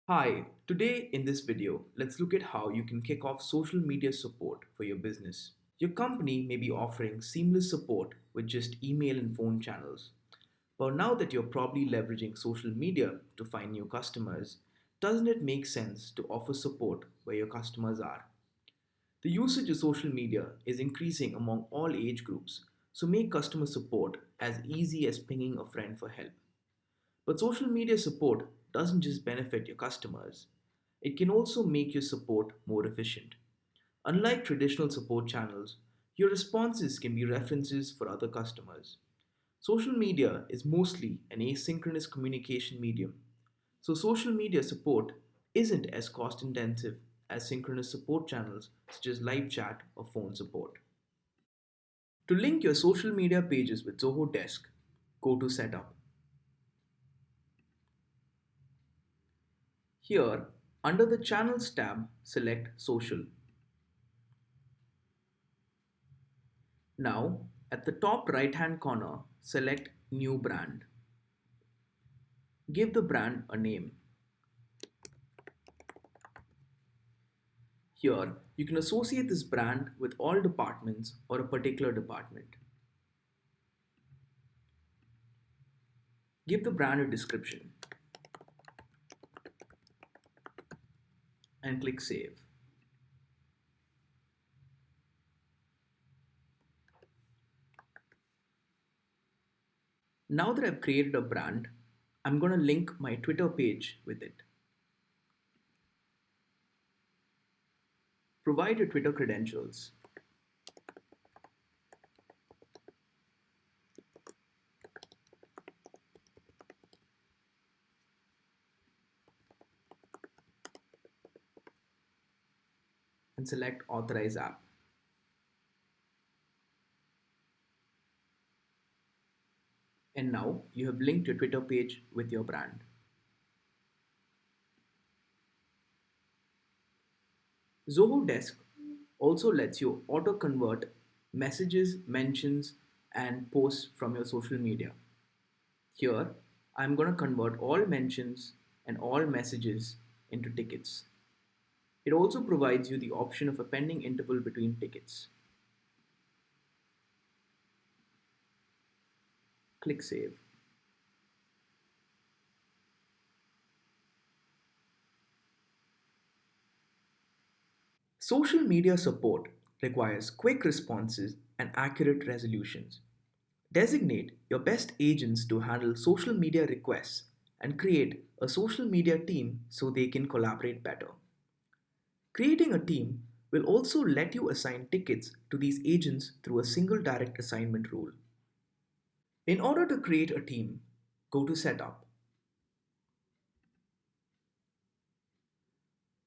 Hi, today in this video, let's look at how you can kick off social media support for your business. Your company may be offering seamless support with just email and phone channels. But now that you're probably leveraging social media to find new customers, doesn't it make sense to offer support where your customers are? The usage of social media is increasing among all age groups, so make customer support as easy as pinging a friend for help. But social media support doesn't just benefit your customers, it can also make your support more efficient. Unlike traditional support channels, your responses can be references for other customers. Social media is mostly an asynchronous communication medium, so social media support isn't as cost intensive as synchronous support channels such as live chat or phone support. To link your social media pages with Zoho Desk, go to Setup. Here, under the Channels tab, select Social. Now, at the top right-hand corner, select New Brand. Give the brand a name. Here, you can associate this brand with all departments or a particular department. Give the brand a description and click Save. Now that I've created a brand, I'm going to link my Twitter page with it. Provide your Twitter credentials. And select Authorize App. And now you have linked your Twitter page with your brand. Zoho Desk also lets you auto-convert messages, mentions, and posts from your social media. Here, I'm going to convert all mentions and all messages into tickets. It also provides you the option of a pending interval between tickets. Click Save. Social media support requires quick responses and accurate resolutions. Designate your best agents to handle social media requests and create a social media team so they can collaborate better. Creating a team will also let you assign tickets to these agents through a single direct assignment rule. In order to create a team, go to Setup.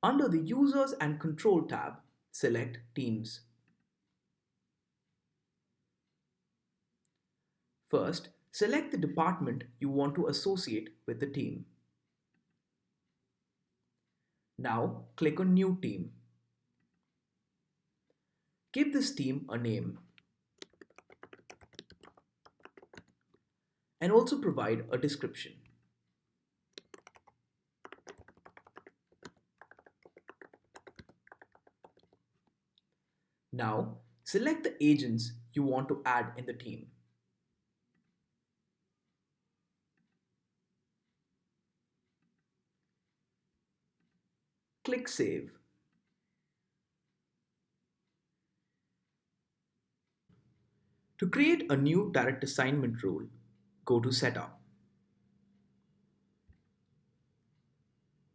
Under the Users and Control tab, select Teams. First, select the department you want to associate with the team. Now, click on New Team. Give this team a name and also provide a description. Now, select the agents you want to add in the team. Click Save. To create a new direct assignment rule, go to Setup.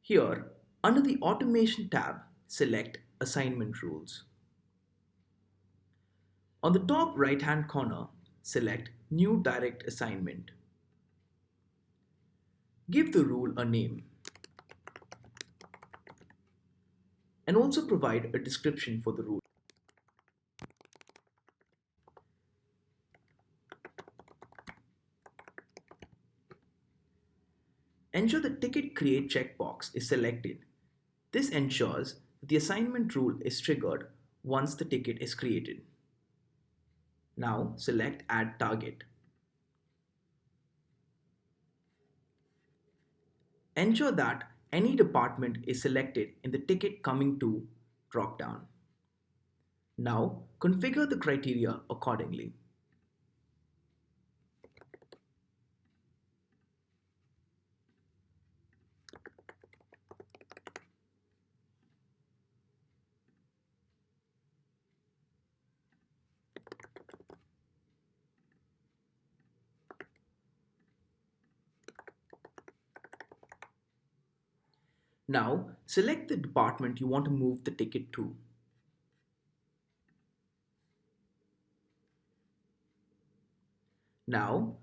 Here, under the Automation tab, select Assignment Rules. On the top right-hand corner, select New Direct Assignment. Give the rule a name and also provide a description for the rule. Ensure the Ticket Create checkbox is selected. This ensures that the assignment rule is triggered once the ticket is created. Now select Add Target. Ensure that Any department is selected in the Ticket Coming To dropdown. Now, configure the criteria accordingly. Now, select the department you want to move the ticket to. Now,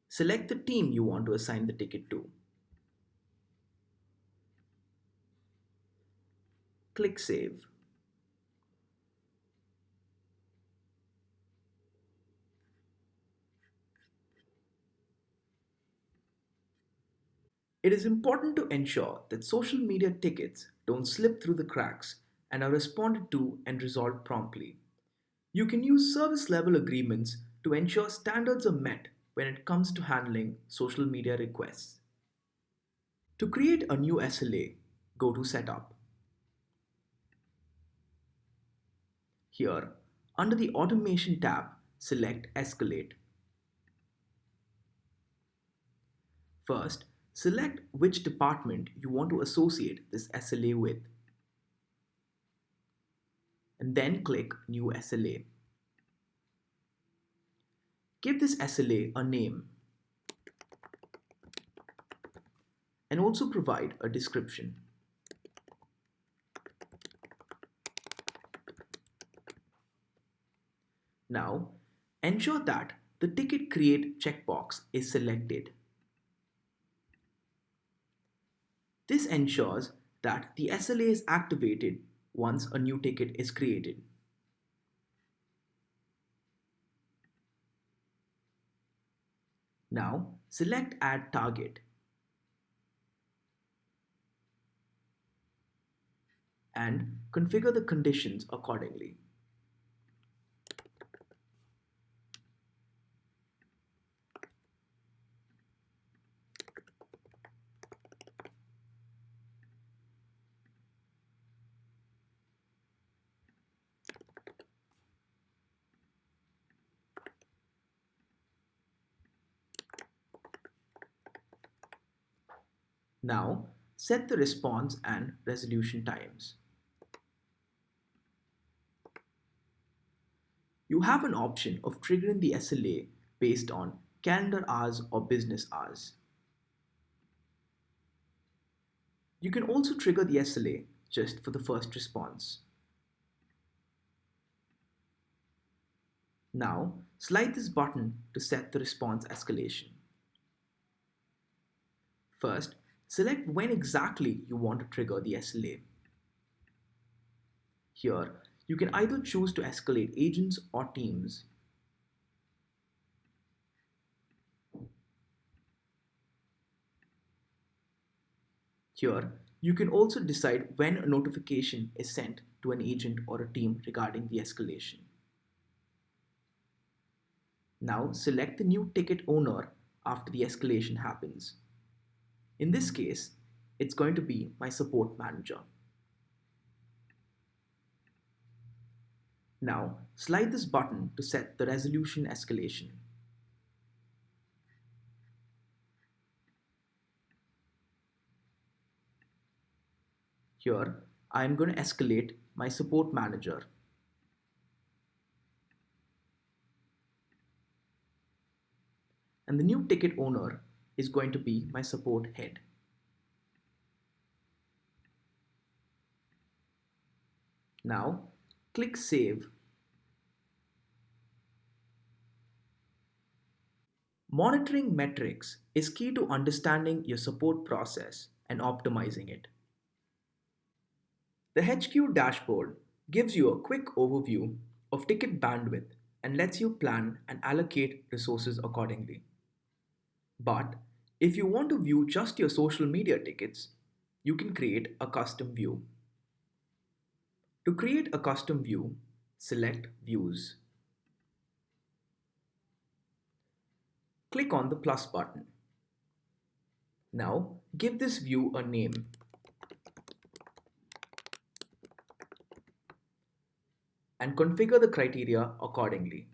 select the team you want to assign the ticket to. Click Save. It is important to ensure that social media tickets don't slip through the cracks and are responded to and resolved promptly. You can use service level agreements to ensure standards are met when it comes to handling social media requests. To create a new SLA, go to Setup. Here, under the Automation tab, select Escalate. First, select which department you want to associate this SLA with, and then click New SLA. Give this SLA a name and also provide a description. Now, ensure that the Ticket Create checkbox is selected. This ensures that the SLA is activated once a new ticket is created. Now, select Add Target and configure the conditions accordingly. Now, set the response and resolution times. You have an option of triggering the SLA based on calendar hours or business hours. You can also trigger the SLA just for the first response. Now, slide this button to set the response escalation. First, select when exactly you want to trigger the SLA. Here, you can either choose to escalate agents or teams. Here, you can also decide when a notification is sent to an agent or a team regarding the escalation. Now, select the new ticket owner after the escalation happens. In this case, it's going to be my support manager. Now, slide this button to set the resolution escalation. Here, I am going to escalate my support manager. And the new ticket owner is going to be my support head. Now, click Save. Monitoring metrics is key to understanding your support process and optimizing it. The HQ dashboard gives you a quick overview of ticket bandwidth and lets you plan and allocate resources accordingly. But if you want to view just your social media tickets, you can create a custom view. To create a custom view, select Views. Click on the plus button. Now, give this view a name and configure the criteria accordingly.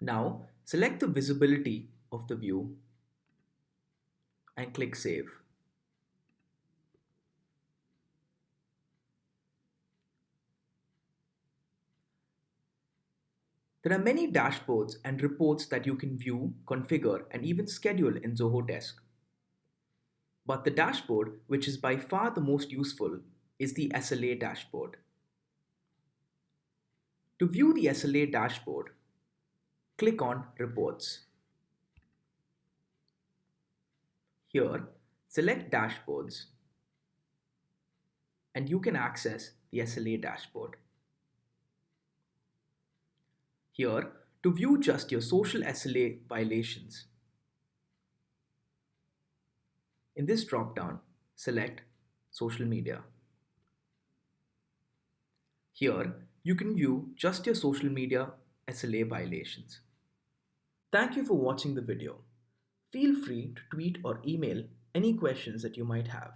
Now, select the visibility of the view and click Save. There are many dashboards and reports that you can view, configure, and even schedule in Zoho Desk. But the dashboard, which is by far the most useful, is the SLA dashboard. To view the SLA dashboard, click on Reports. Here, select Dashboards, and you can access the SLA dashboard. Here, to view just your social SLA violations, in this drop-down, select Social Media. Here, you can view just your social media SLA violations. Thank you for watching the video. Feel free to tweet or email any questions that you might have.